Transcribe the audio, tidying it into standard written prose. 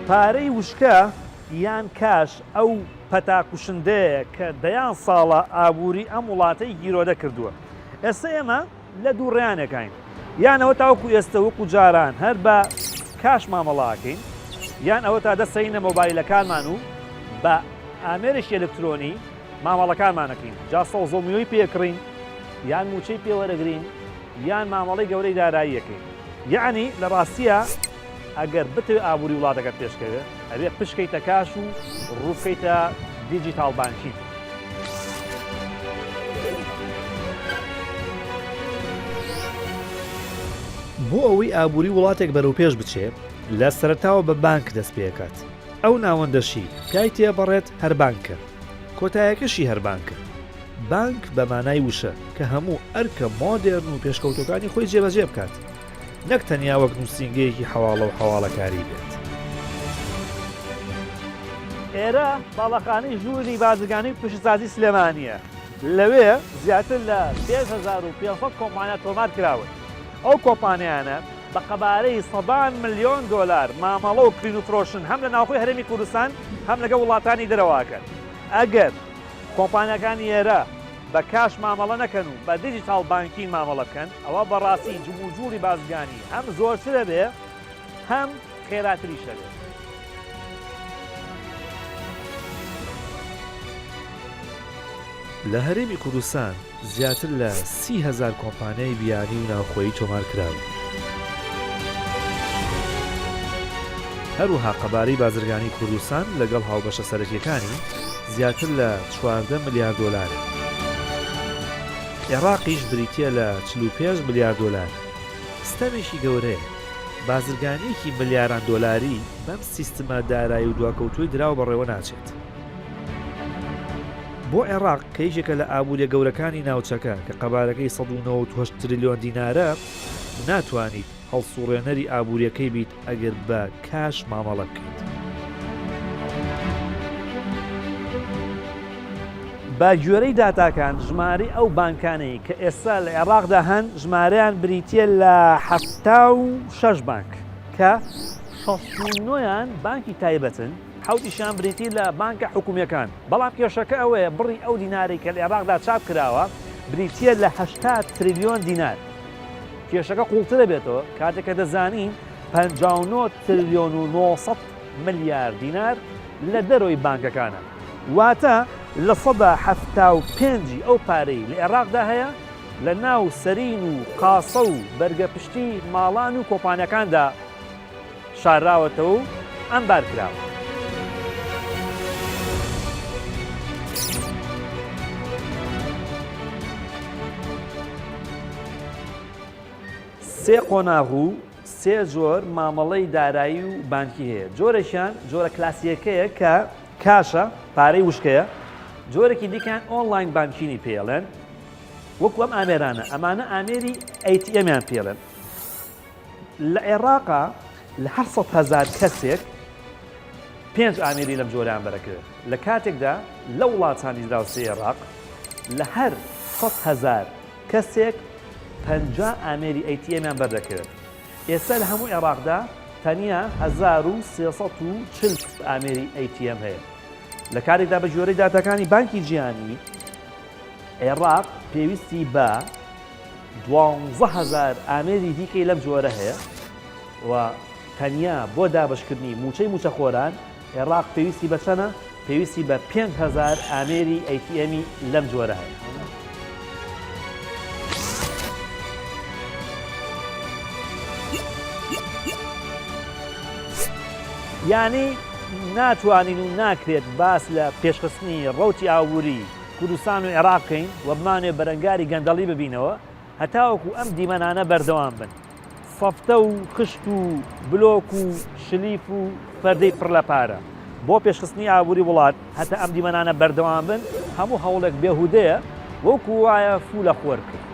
پارەی وشکە یان کاش ئەو پەتاکوشندەیە کە دەیان ساڵە ئابووری ئەم وڵاتەی گیرۆدە کردووە. ئێستا ئێمە لە دوو ڕێیانەکەین، یانەوە تاوەکو ئێستا وەکو جاران هەر بە کاش مامەڵاکەین، یان ئەوە تا دەستەینە مۆبایلەکانمان و بە ئامێرشی ئەلکترۆنی مامەڵەکانمانەکەین، جا سەوزۆمیۆی پێکڕین یان موچەی پێوەرەگرین یان مامەڵەی گەورەی داراییەکەین. یعنی لە ڕاستیە ئەگەر بتوێ ئابووری وڵاتەکەت پێشکەوێ ئەبێ پشکەیتە کاش و ڕووبکەیتە دیجیتال بانکی. بۆ ئەوەی ئابووری وڵاتێک بەرەو پێش بچێ لە سەرەتاوە بە بانک دەست پێکات. ئەو ناوەندەشی کای تێبەڕێت هەر بانکە، کۆتایەکەشی هەر بانکە. بانک بە مانای وشە کە هەموو ئەرکە مۆدێرن و پێشکەوتەکانی خۆی جێبەجێ بکات، نەک تەنیا وەک نووسینگەیەکی حەواڵە و حەواڵەکاری بێت. ئێرە باڵەخانەی ژووری بازرگانی پیشەسازی سلێمانیە، لەوێ زیاتر لە 5500 کۆمپانیا تۆمار کراون. ئەو کۆمپانیانە بە قەبارەی سەدان ملیۆن دۆلار مامەڵە و کڕین و فرۆشن هەم لە ناوخۆی هەرێمی کوردستان هەم لەگەڵ وڵاتانی دەرەواکەن. ئەگەر کۆمپانیەکانی ئێرە بە کاش مامەڵە نەکەن و بە دیجیتال بانکین مامەڵە بکەن، ئەوە بەڕاستی جموجوری بازرگانی هەم زۆرترە بێ هەم خێراتریشە بێت. لە هەرێمی کوردستان زیاتر لە 30,000 کۆمپانیای بیانی و ناوخۆیی تۆمار کراون. هەروها قەبارەی بازرگانی کوردستان لەگەڵ هاوبەشە سەرەکیەکانی زیاتر لە 14 ملیار دۆلارە. عێراقیش بریتیە لە 45 ملیار دۆلار. ستەمێکی گەورەیە، بازرگانیەکی ملیاران دۆلاری بەم سیستمە دارایی و دواکەوتوی دراوە بەڕێوە ناچێت. بۆ عێراق کە یەکێکە لە ئابووریە گەورەکانی ناوچەکە کە قەبارەکەی 198 تریلیۆن دینارە، ناتوانیت هەڵسوڕێنەری ئابووریەکەی بیت ئەگەر بە کاش مامەڵە بکەیت. بە گوێرەی داتاکان ژمارەی ئەو بانکانەی کە ئێستا لە عێراقدا هەن ژمارەیان بریتیە لە 76 بانک کە 69یان بانکی تایبەتن، حوتیشان بریتی لە بانکە حکومیەکان. بەڵام کێشەکە ئەوەیە بڕی ئەو دیناری کە لە عێراقدا چاپ کراوە بریتیە لە 80 تریلیۆن دینار. کێشەکە قوڵترە بێتەوە کاتێککە دەزانین 59 تریلیۆن و 900 ملیار دینار لە دەرۆی بانکەکانە. واتە لە 175 ئەو پارەی لە عێراقدا هەیە لە ناو سەرین و قاسە و بەرگە پشتی ماڵان و کۆمپانیەکاندا شاراوەتەوە و ئەمبار کراوە. سێ قۆناغ و سێ جۆر مامەڵەی دارایی و بانکی هەیە. جۆرەشیان جۆرە کلاسیەکەیە کە کاشە، پارەی وشکەیە. جۆرەی دیکەیان ئۆنلاین بانکینی پێڵێن، وەکو ئەم ئامێرانە، ئەمانە ئامێری ATM-یان پێڵێن. لە عێراقا لە 700,000 کەسێک 5 ئامێری لەم جۆریان بەرەکرێت. لە کاتێکدا لە وڵاتانی دراوسێ عێراق لە هەر 100,000 کەسێک 50 ئامێری ATM-یان بەردەکرێت. ئێستا لە هەموو عێراقدا تەنیا 1340 ئامێری ATM هەیە. لە کارێکدا بە ژێرەی داتاکانی بانکی جیهانی عێراق پێویستی بە 12,000 ئامێری دیکەی لەم جۆرە هەیە و تەنیا بۆ دابشکردنی موچەی موچەخۆران عێراق پێویستی بە چەنە؟ پێویستی بە 5,000 ئامێری ATM-ی لەم جۆرە هەیە. یعنی ناتوانین و ناکرێت باس لە پێشخستنی ڕەوتی ئابووری کوردستان و عێراقین و بمانێ بەرەنگاری گەندەڵی ببینەوە هەتاوەکو ئەم دیمەنانە بەردەوام بن. سەفتە و خشت و بلۆک و شلیف و فەردەی پڕ لە پارە بۆ پێشخستنی ئابووری وڵات هەتا ئەم دیمەنانە بەردەوام بن، هەموو هەوڵێک بێهودەیە وەکو وایە فوو لە خۆر کرد.